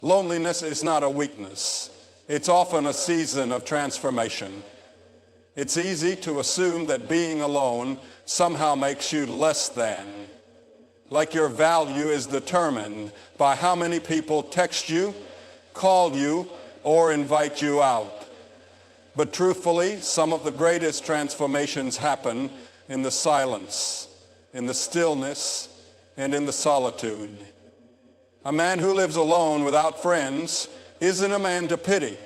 Loneliness is not a weakness. It's often a season of transformation. It's easy to assume that being alone somehow makes you less than, like your value is determined by how many people text you, call you, or invite you out. But truthfully, some of the greatest transformations happen in the silence, in the stillness, and in the solitude. A man who lives alone without friends isn't a man to pity.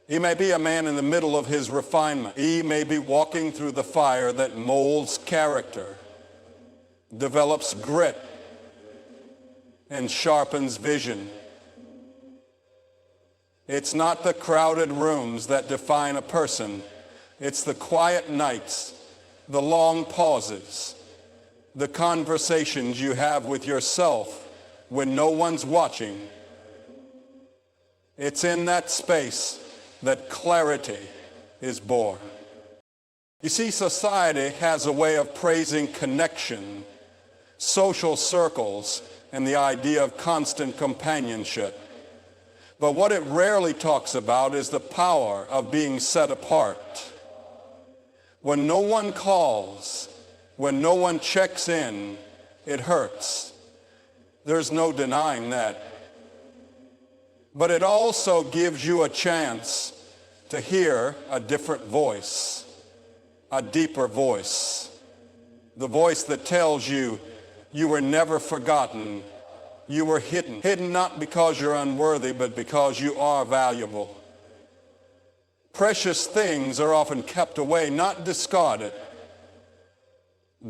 He may be a man in the middle of his refinement. He may be walking through the fire that molds character, develops grit, and sharpens vision. It's not the crowded rooms that define a person. It's the quiet nights, the long pauses, the conversations you have with yourself when no one's watching. It's in that space that clarity is born. You see, society has a way of praising connection, social circles, and the idea of constant companionship. But what it rarely talks about is the power of being set apart. When no one calls, when no one checks in, it hurts. There's no denying that. But it also gives you a chance to hear a different voice, a deeper voice, the voice that tells you you were never forgotten. You were hidden. Hidden not because you're unworthy, but because you are valuable. Precious things are often kept away, not discarded.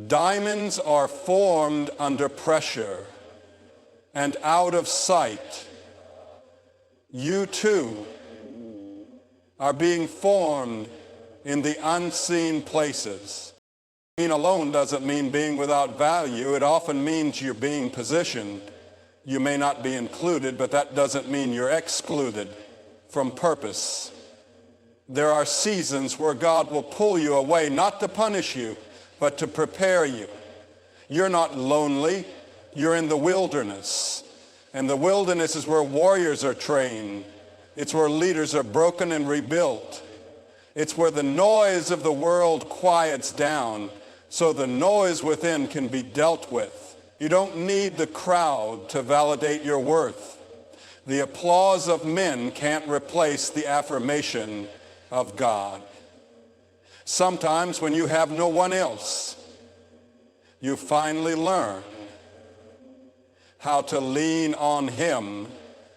Diamonds are formed under pressure and out of sight. You too are being formed in the unseen places. Being alone doesn't mean being without value. It often means you're being positioned. You may not be included, but that doesn't mean you're excluded from purpose. There are seasons where God will pull you away, not to punish you, but to prepare you. You're not lonely. You're in the wilderness. And the wilderness is where warriors are trained. It's where leaders are broken and rebuilt. It's where the noise of the world quiets down so the noise within can be dealt with. You don't need the crowd to validate your worth. The applause of men can't replace the affirmation of God. Sometimes when you have no one else, you finally learn how to lean on Him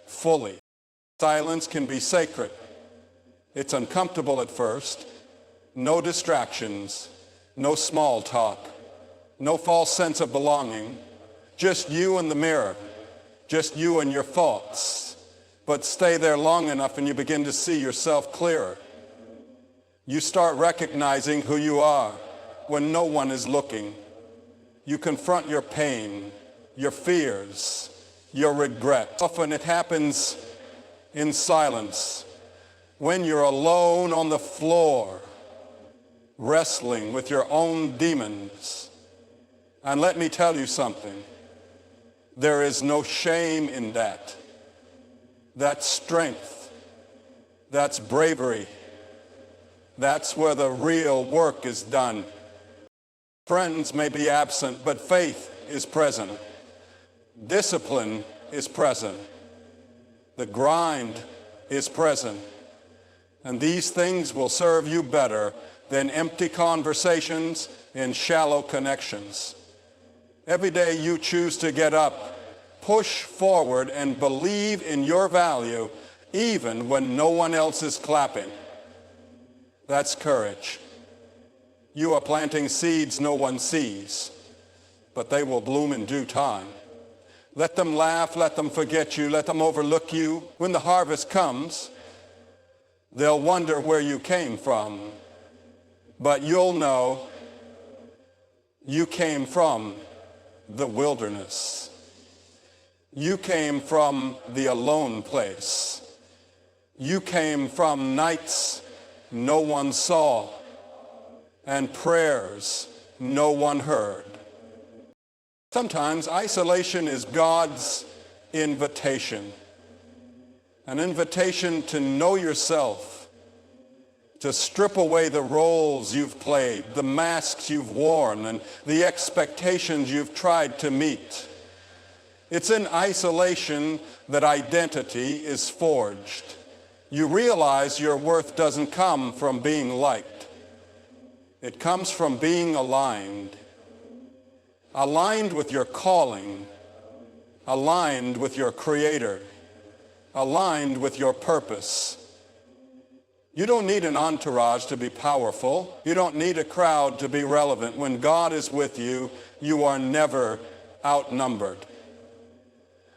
fully. Silence can be sacred. It's uncomfortable at first. No distractions, no small talk, no false sense of belonging. Just you and the mirror, just you and your thoughts. But stay there long enough and you begin to see yourself clearer. You start recognizing who you are when no one is looking. You confront your pain, your fears, your regret. Often it happens in silence, when you're alone on the floor, wrestling with your own demons. And let me tell you something. There is no shame in that. That's strength. That's bravery. That's where the real work is done. Friends may be absent, but faith is present. Discipline is present. The grind is present. And these things will serve you better than empty conversations and shallow connections. Every day you choose to get up, push forward, and believe in your value, even when no one else is clapping. That's courage. You are planting seeds no one sees, but they will bloom in due time. Let them laugh, let them forget you, let them overlook you. When the harvest comes, they'll wonder where you came from, but you'll know you came from the wilderness. You came from the alone place. You came from nights no one saw and prayers no one heard. Sometimes isolation is God's invitation. an invitation to know yourself, to strip away the roles you've played, the masks you've worn, and the expectations you've tried to meet. It's in isolation that identity is forged. You realize your worth doesn't come from being liked. It comes from being aligned. Aligned with your calling, aligned with your Creator, aligned with your purpose. You don't need an entourage to be powerful. You don't need a crowd to be relevant. When God is with you, you are never outnumbered.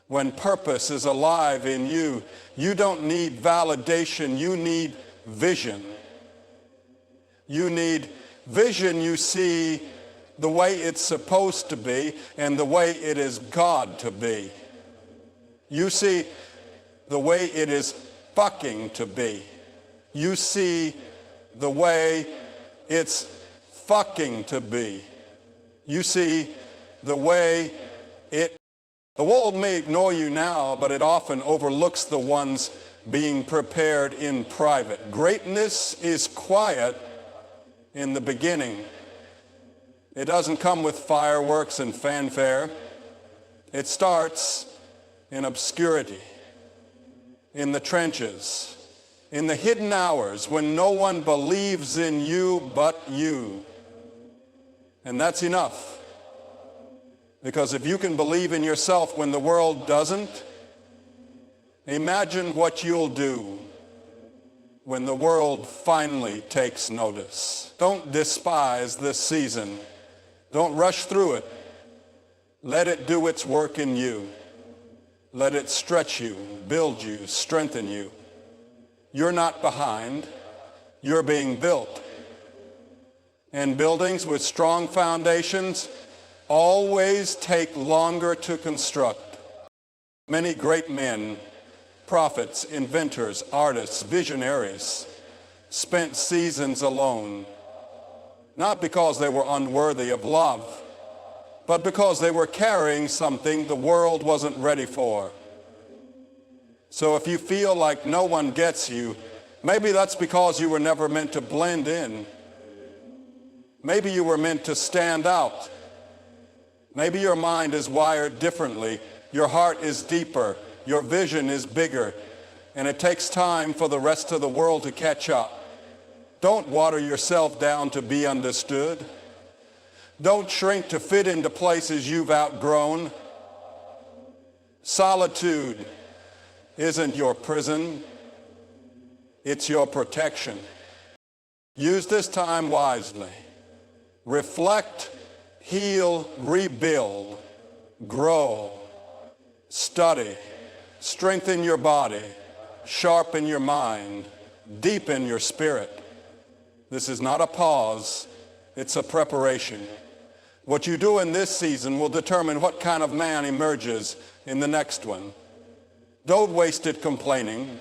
When purpose is alive in you, you don't need validation, you need vision. You need vision. You see the way it's supposed to be and the way it is God to be. You see the way it is fucking to be. You see the way it's fucking to be. You see the way the world may ignore you now, but it often overlooks the ones being prepared in private. Greatness is quiet in the beginning. It doesn't come with fireworks and fanfare. It starts in obscurity, in the trenches, in the hidden hours when no one believes in you but you. And that's enough. Because if you can believe in yourself when the world doesn't, imagine what you'll do when the world finally takes notice. Don't despise this season. Don't rush through it. Let it do its work in you. Let it stretch you, build you, strengthen you. You're not behind. You're being built. And buildings with strong foundations always take longer to construct. Many great men, prophets, inventors, artists, visionaries, spent seasons alone, not because they were unworthy of love, but because they were carrying something the world wasn't ready for. So if you feel like no one gets you, maybe that's because you were never meant to blend in. Maybe you were meant to stand out. Maybe your mind is wired differently. Your heart is deeper. Your vision is bigger. And it takes time for the rest of the world to catch up. Don't water yourself down to be understood. Don't shrink to fit into places you've outgrown. Solitude isn't your prison. It's your protection. Use this time wisely. Reflect, heal, rebuild, grow, study, strengthen your body, sharpen your mind, deepen your spirit. This is not a pause, it's a preparation. What you do in this season will determine what kind of man emerges in the next one. Don't waste it complaining.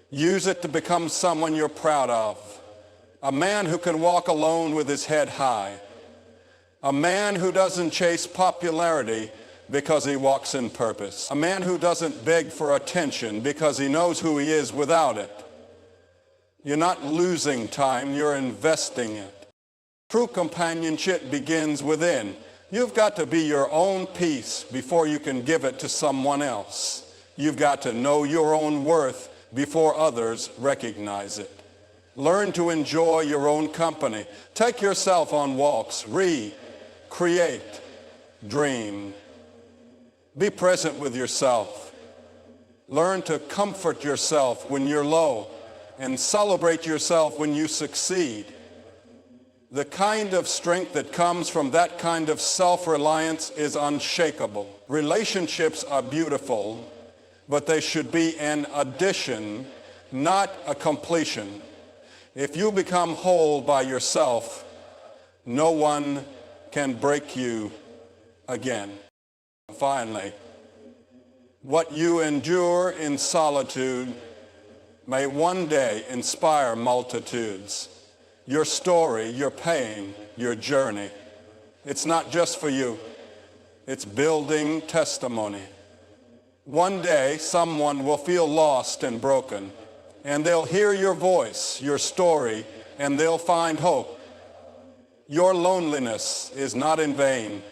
Use it to become someone you're proud of. A man who can walk alone with his head high. A man who doesn't chase popularity because he walks in purpose. A man who doesn't beg for attention because he knows who he is without it. You're not losing time, you're investing it. True companionship begins within. You've got to be your own peace before you can give it to someone else. You've got to know your own worth before others recognize it. Learn to enjoy your own company. Take yourself on walks. Read, create, dream. Be present with yourself. Learn to comfort yourself when you're low and celebrate yourself when you succeed. The kind of strength that comes from that kind of self-reliance is unshakable. Relationships are beautiful, but they should be an addition, not a completion. If you become whole by yourself, no one can break you again. Finally, what you endure in solitude may one day inspire multitudes. Your story, your pain, your journey. It's not just for you. It's building testimony. One day, someone will feel lost and broken, and they'll hear your voice, your story, and they'll find hope. Your loneliness is not in vain.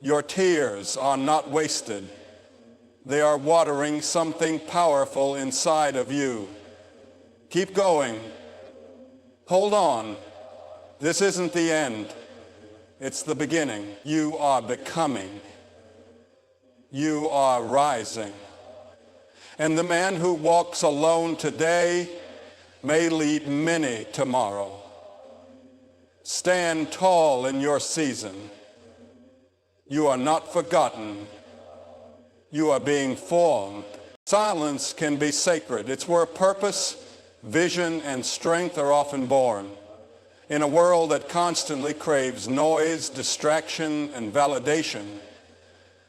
Your tears are not wasted. They are watering something powerful inside of you. Keep going. Hold on. This isn't the end. It's the beginning. You are becoming. You are rising. And the man who walks alone today may lead many tomorrow. Stand tall in your season. You are not forgotten. You are being formed. Silence can be sacred. It's where purpose, vision, and strength are often born. In a world that constantly craves noise, distraction, and validation,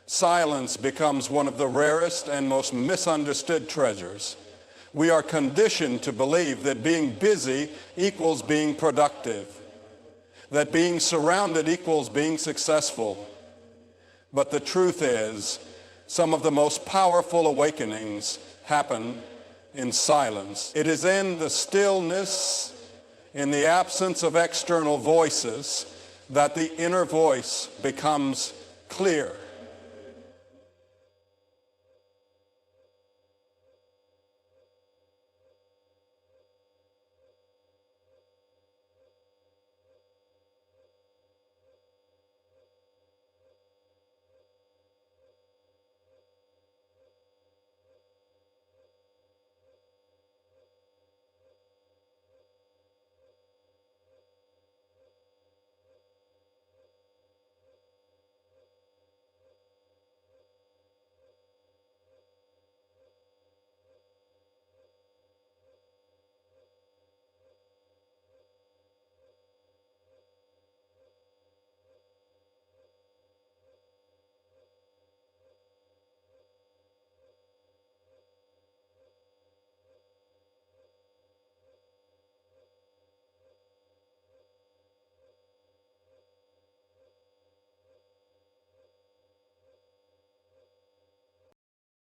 silence becomes one of the rarest and most misunderstood treasures. We are conditioned to believe that being busy equals being productive, that being surrounded equals being successful. But the truth is, some of the most powerful awakenings happen in silence. It is in the stillness, in the absence of external voices, that the inner voice becomes clear.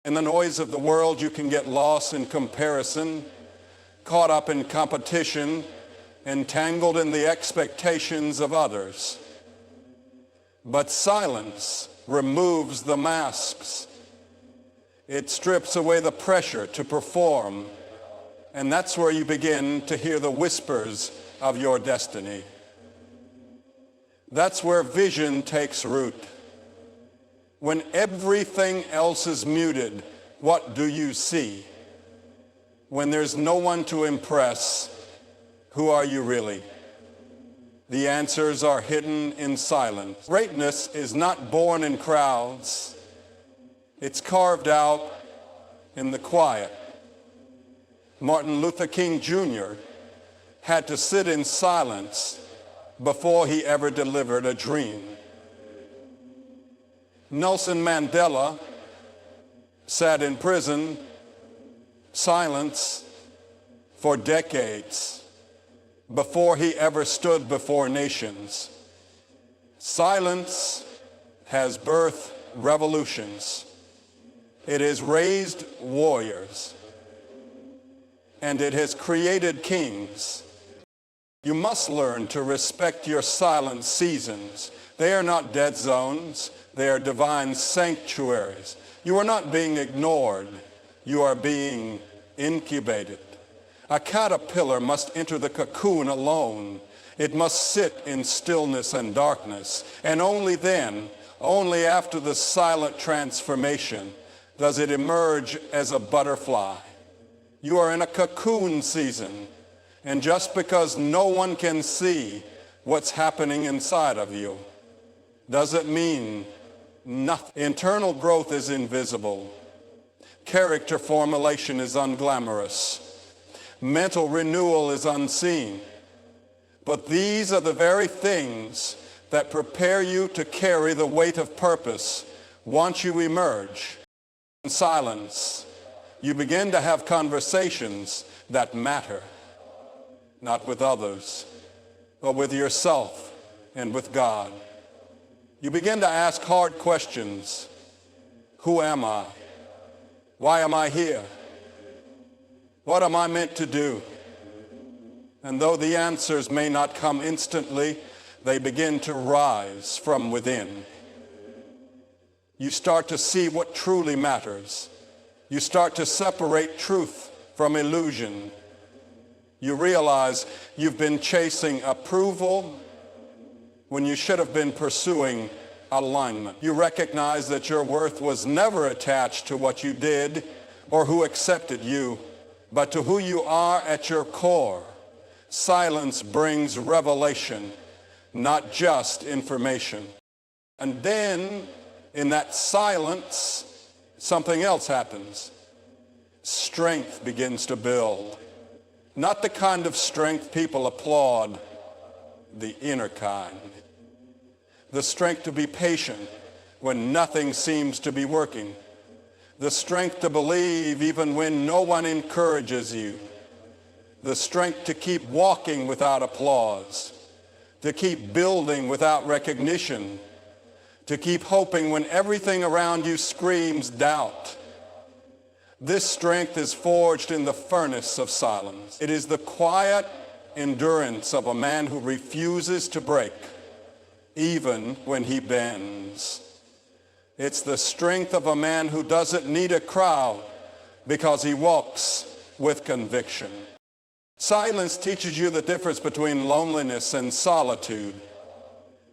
In the noise of the world, you can get lost in comparison, caught up in competition, entangled in the expectations of others. But silence removes the masks. It strips away the pressure to perform, and that's where you begin to hear the whispers of your destiny. That's where vision takes root. When everything else is muted, what do you see? When there's no one to impress, who are you really? The answers are hidden in silence. Greatness is not born in crowds. It's carved out in the quiet. Martin Luther King Jr. had to sit in silence before he ever delivered a dream. Nelson Mandela sat in prison, silence, for decades before he ever stood before nations. Silence has birthed revolutions. It has raised warriors, and it has created kings. You must learn to respect your silent seasons. They are not dead zones. They are divine sanctuaries. You are not being ignored. You are being incubated. A caterpillar must enter the cocoon alone. It must sit in stillness and darkness. And only then, only after the silent transformation, does it emerge as a butterfly. You are in a cocoon season. And just because no one can see what's happening inside of you, doesn't mean nothing. Internal growth is invisible. Character formulation is unglamorous. Mental renewal is unseen. But these are the very things that prepare you to carry the weight of purpose once you emerge. In silence, you begin to have conversations that matter, not with others, but with yourself and with God. You begin to ask hard questions. Who am I? Why am I here? What am I meant to do? And though the answers may not come instantly, they begin to rise from within. You start to see what truly matters. You start to separate truth from illusion. You realize you've been chasing approval when you should have been pursuing alignment. You recognize that your worth was never attached to what you did or who accepted you, but to who you are at your core. Silence brings revelation, not just information. And then, in that silence, something else happens. Strength begins to build. Not the kind of strength people applaud, the inner kind. The strength to be patient when nothing seems to be working. The strength to believe even when no one encourages you. The strength to keep walking without applause. To keep building without recognition. To keep hoping when everything around you screams doubt. This strength is forged in the furnace of silence. It is the quiet endurance of a man who refuses to break, even when he bends. It's the strength of a man who doesn't need a crowd because he walks with conviction. Silence teaches you the difference between loneliness and solitude.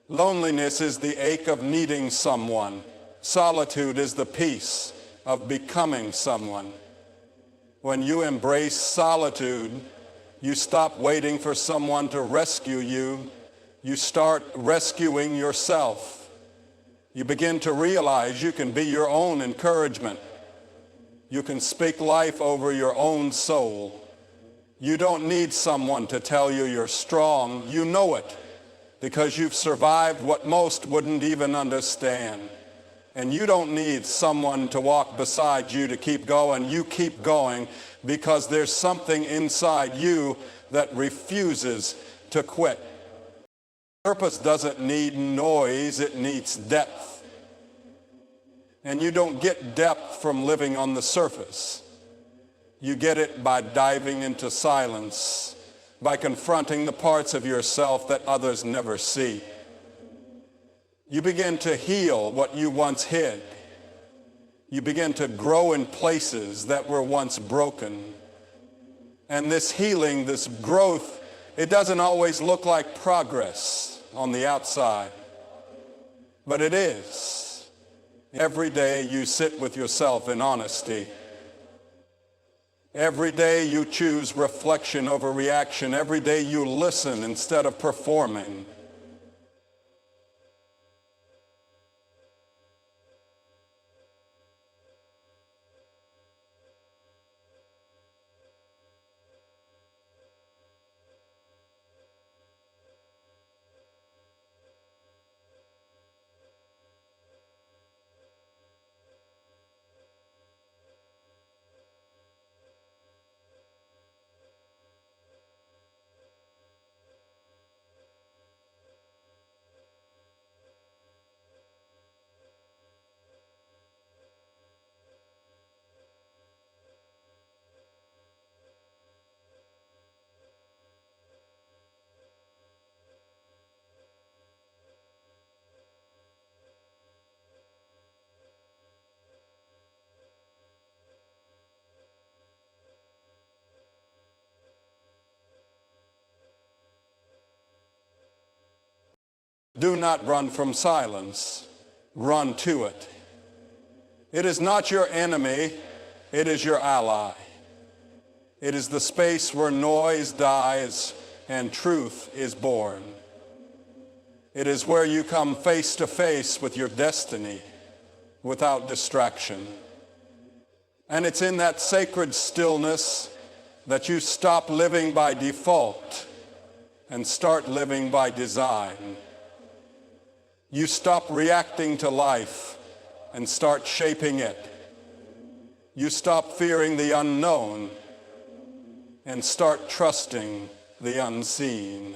Loneliness is the ache of needing someone. Solitude is the peace of becoming someone. When you embrace solitude, you stop waiting for someone to rescue you. You start rescuing yourself. You begin to realize you can be your own encouragement. You can speak life over your own soul. You don't need someone to tell you you're strong. You know it because you've survived what most wouldn't even understand. And you don't need someone to walk beside you to keep going. You keep going because there's something inside you that refuses to quit. Purpose doesn't need noise, it needs depth. And you don't get depth from living on the surface. You get it by diving into silence, by confronting the parts of yourself that others never see. You begin to heal what you once hid. You begin to grow in places that were once broken. And this healing, this growth, it doesn't always look like progress on the outside, but it is. Every day you sit with yourself in honesty. Every day you choose reflection over reaction. Every day you listen instead of performing. Do not run from silence. Run to it. It is not your enemy. It is your ally. It is the space where noise dies and truth is born. It is where you come face to face with your destiny without distraction. And it's in that sacred stillness that you stop living by default and start living by design. You stop reacting to life and start shaping it. You stop fearing the unknown and start trusting the unseen.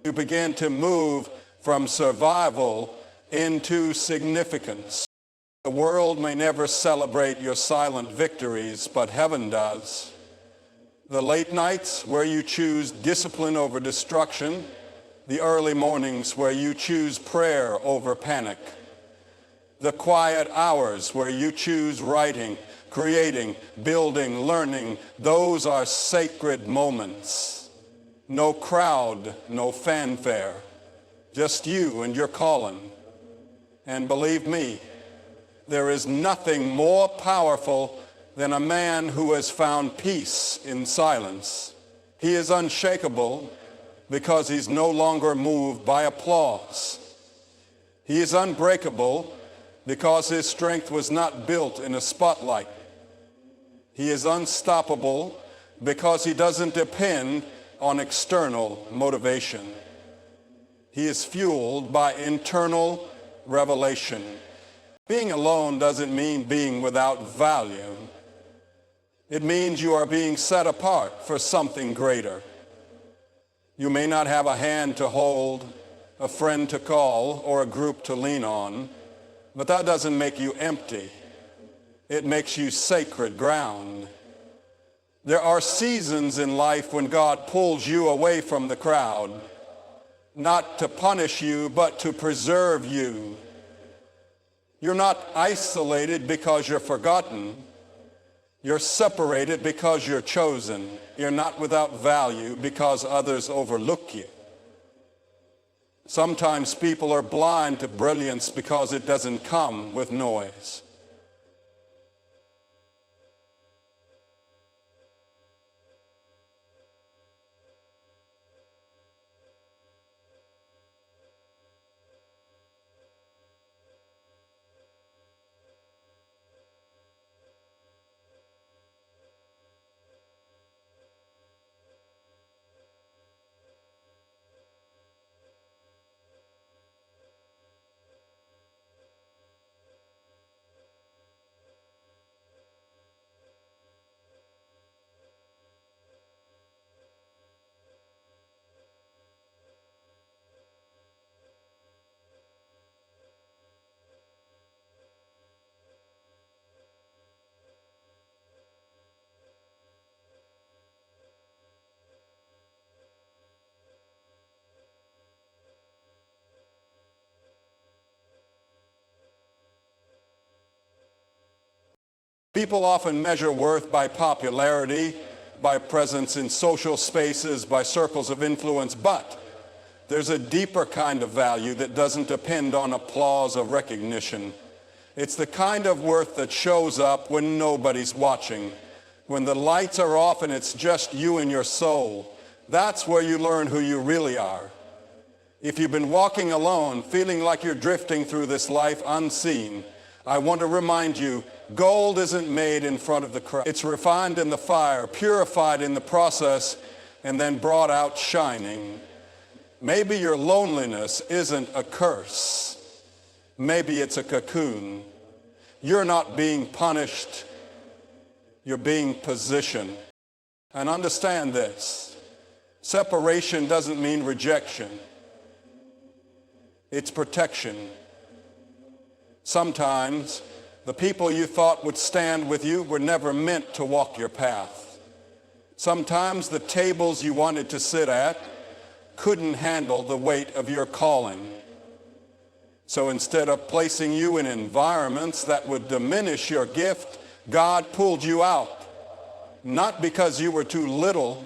You begin to move from survival into significance. The world may never celebrate your silent victories, but heaven does. The late nights where you choose discipline over destruction, the early mornings where you choose prayer over panic, the quiet hours where you choose writing, creating, building, learning, those are sacred moments. No crowd, no fanfare, just you and your calling. And believe me, there is nothing more powerful than a man who has found peace in silence. He is unshakable because he's no longer moved by applause. He is unbreakable because his strength was not built in a spotlight. He is unstoppable because he doesn't depend on external motivation. He is fueled by internal revelation. Being alone doesn't mean being without value. It means you are being set apart for something greater. You may not have a hand to hold, a friend to call, or a group to lean on, but that doesn't make you empty. It makes you sacred ground. There are seasons in life when God pulls you away from the crowd, not to punish you, but to preserve you. You're not isolated because you're forgotten. You're separated because you're chosen. You're not without value because others overlook you. Sometimes people are blind to brilliance because it doesn't come with noise. People often measure worth by popularity, by presence in social spaces, by circles of influence, but there's a deeper kind of value that doesn't depend on applause or recognition. It's the kind of worth that shows up when nobody's watching, when the lights are off and it's just you and your soul. That's where you learn who you really are. If you've been walking alone, feeling like you're drifting through this life unseen, I want to remind you, gold isn't made in front of the crowd. It's refined in the fire, purified in the process, and then brought out shining. Maybe your loneliness isn't a curse. Maybe it's a cocoon. You're not being punished. You're being positioned. And understand this. Separation doesn't mean rejection. It's protection. Sometimes the people you thought would stand with you were never meant to walk your path. Sometimes the tables you wanted to sit at couldn't handle the weight of your calling. So instead of placing you in environments that would diminish your gift, God pulled you out, not because you were too little,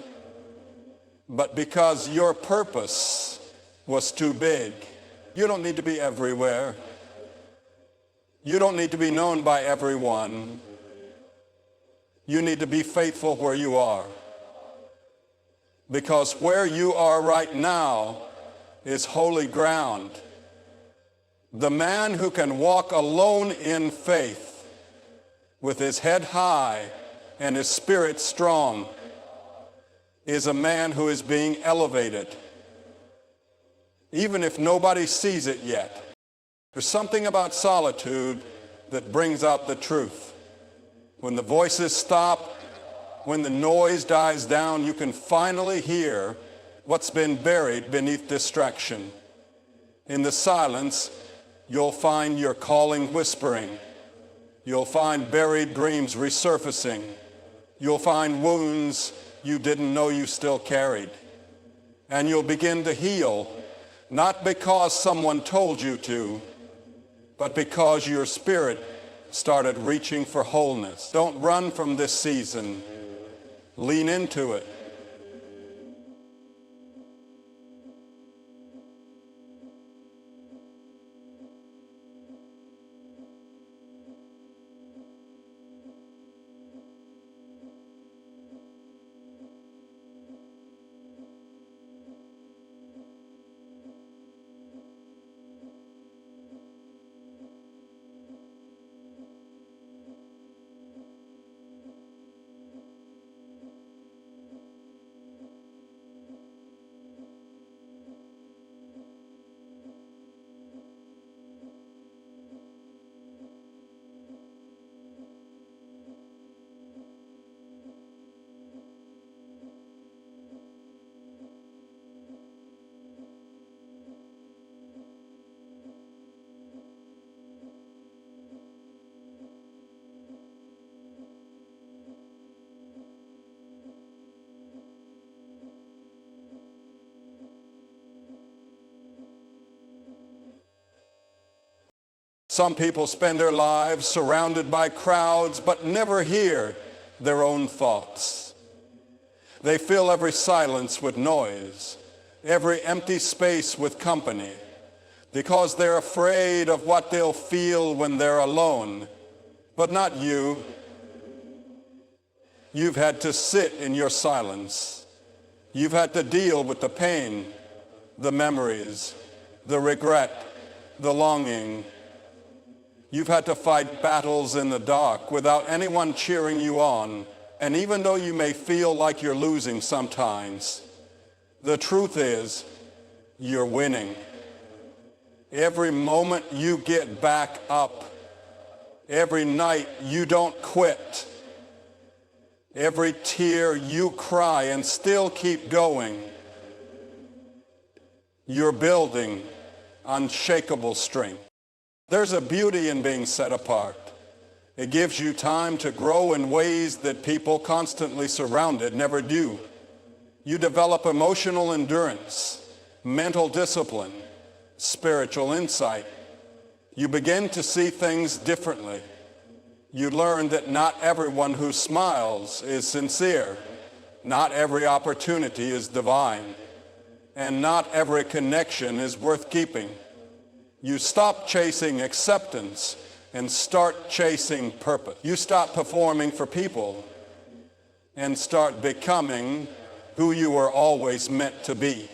but because your purpose was too big. You don't need to be everywhere. You don't need to be known by everyone. You need to be faithful where you are. Because where you are right now is holy ground. The man who can walk alone in faith with his head high and his spirit strong is a man who is being elevated, even if nobody sees it yet. There's something about solitude that brings out the truth. When the voices stop, when the noise dies down, you can finally hear what's been buried beneath distraction. In the silence, you'll find your calling whispering, You'll find buried dreams resurfacing. You'll find wounds you didn't know you still carried. And you'll begin to heal, not because someone told you to, but because your spirit started reaching for wholeness. Don't run from this season. Lean into it. Some people spend their lives surrounded by crowds but never hear their own thoughts. They fill every silence with noise, every empty space with company, because they're afraid of what they'll feel when they're alone. But not you. You've had to sit in your silence. You've had to deal with the pain, the memories, the regret, the longing. You've had to fight battles in the dark without anyone cheering you on. And even though you may feel like you're losing sometimes, the truth is you're winning. Every moment you get back up, every night you don't quit, every tear you cry and still keep going, you're building unshakable strength. There's a beauty in being set apart. It gives you time to grow in ways that people constantly surrounded never do. You develop emotional endurance, mental discipline, spiritual insight. You begin to see things differently. You learn that not everyone who smiles is sincere. Not every opportunity is divine. And not every connection is worth keeping. You stop chasing acceptance and start chasing purpose. You stop performing for people and start becoming who you were always meant to be.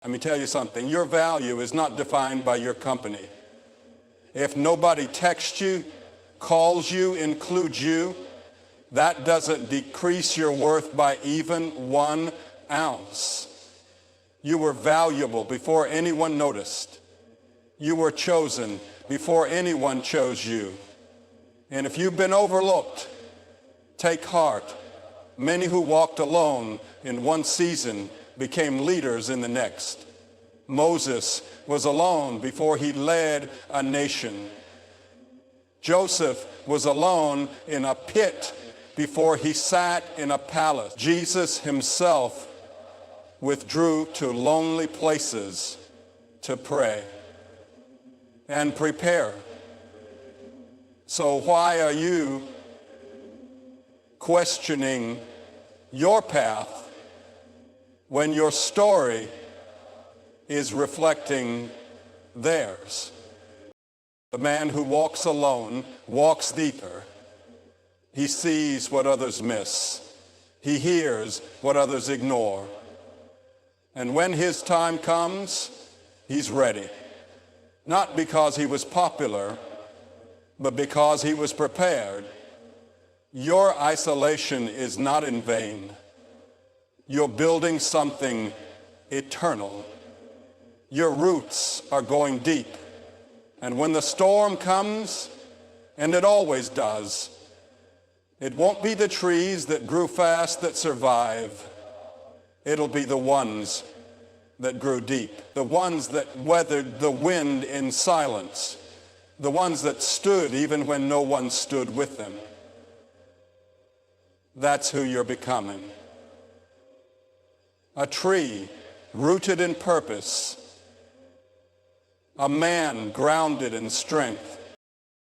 Let me tell you something. Your value is not defined by your company. If nobody texts you, calls you, includes you, that doesn't decrease your worth by even 1 ounce. You were valuable before anyone noticed. You were chosen before anyone chose you. And if you've been overlooked, take heart. Many who walked alone in one season became leaders in the next. Moses was alone before he led a nation. Joseph was alone in a pit before he sat in a palace. Jesus himself withdrew to lonely places to pray. and prepare. So why are you questioning your path when your story is reflecting theirs? The man who walks alone walks deeper. He sees what others miss. He hears what others ignore. And when his time comes, he's ready. Not because he was popular, but because he was prepared. Your isolation is not in vain. You're building something eternal. Your roots are going deep. And when the storm comes, and it always does, it won't be the trees that grew fast that survive. It'll be the ones that grew deep, the ones that weathered the wind in silence, the ones that stood even when no one stood with them. That's who you're becoming. A tree rooted in purpose, a man grounded in strength.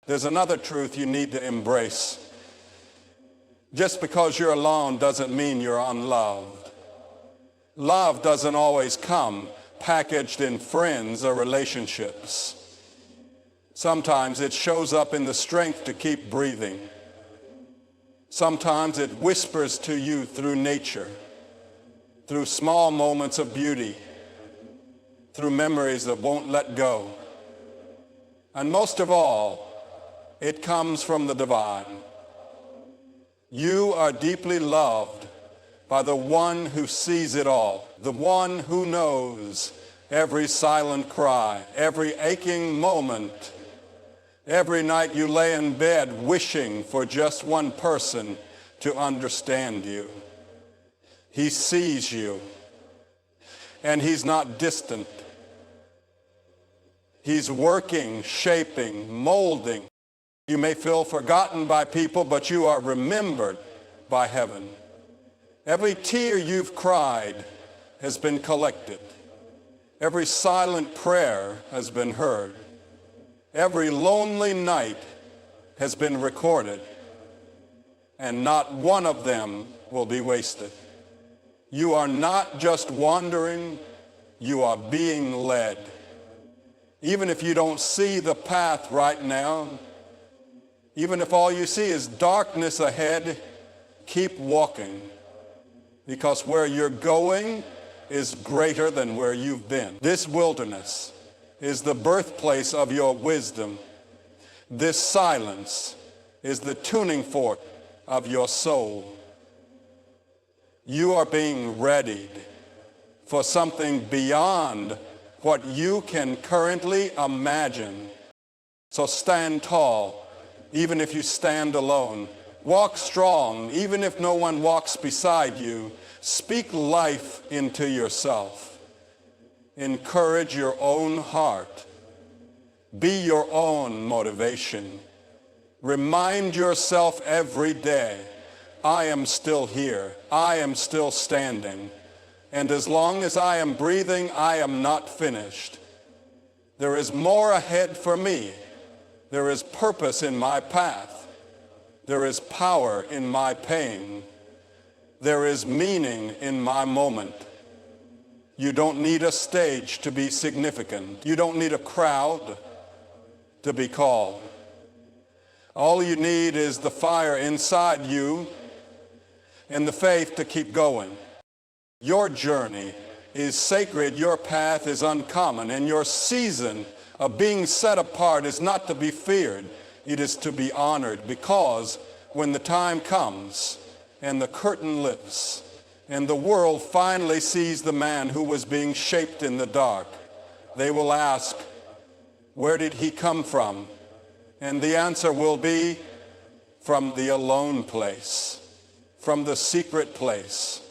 There's another truth you need to embrace. Just because you're alone doesn't mean you're unloved. Love doesn't always come packaged in friends or relationships. Sometimes it shows up in the strength to keep breathing. Sometimes it whispers to you through nature, through small moments of beauty, through memories that won't let go. And most of all, it comes from the divine. You are deeply loved by the one who sees it all, the one who knows every silent cry, every aching moment, every night you lay in bed wishing for just one person to understand you. He sees you, and he's not distant. He's working, shaping, molding. You may feel forgotten by people, but you are remembered by heaven. Every tear you've cried has been collected. Every silent prayer has been heard. Every lonely night has been recorded, and not one of them will be wasted. You are not just wandering, you are being led. Even if you don't see the path right now, even if all you see is darkness ahead, keep walking, because where you're going is greater than where you've been. This wilderness is the birthplace of your wisdom. This silence is the tuning fork of your soul. You are being readied for something beyond what you can currently imagine. So stand tall, even if you stand alone. Walk strong, even if no one walks beside you. Speak life into yourself. Encourage your own heart. Be your own motivation. Remind yourself every day, I am still here. I am still standing. And as long as I am breathing, I am not finished. There is more ahead for me. There is purpose in my path. There is power in my pain. There is meaning in my moment. You don't need a stage to be significant. You don't need a crowd to be called. All you need is the fire inside you and the faith to keep going. Your journey is sacred, your path is uncommon, and your season of being set apart is not to be feared. It is to be honored, because when the time comes and the curtain lifts and the world finally sees the man who was being shaped in the dark, they will ask, where did he come from? And the answer will be, from the alone place, from the secret place,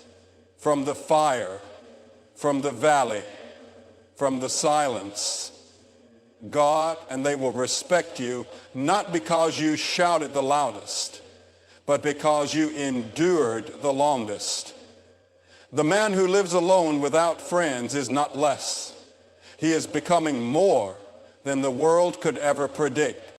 from the fire, from the valley, from the silence. God, and they will respect you, not because you shouted the loudest, but because you endured the longest. The man who lives alone without friends is not less. He is becoming more than the world could ever predict.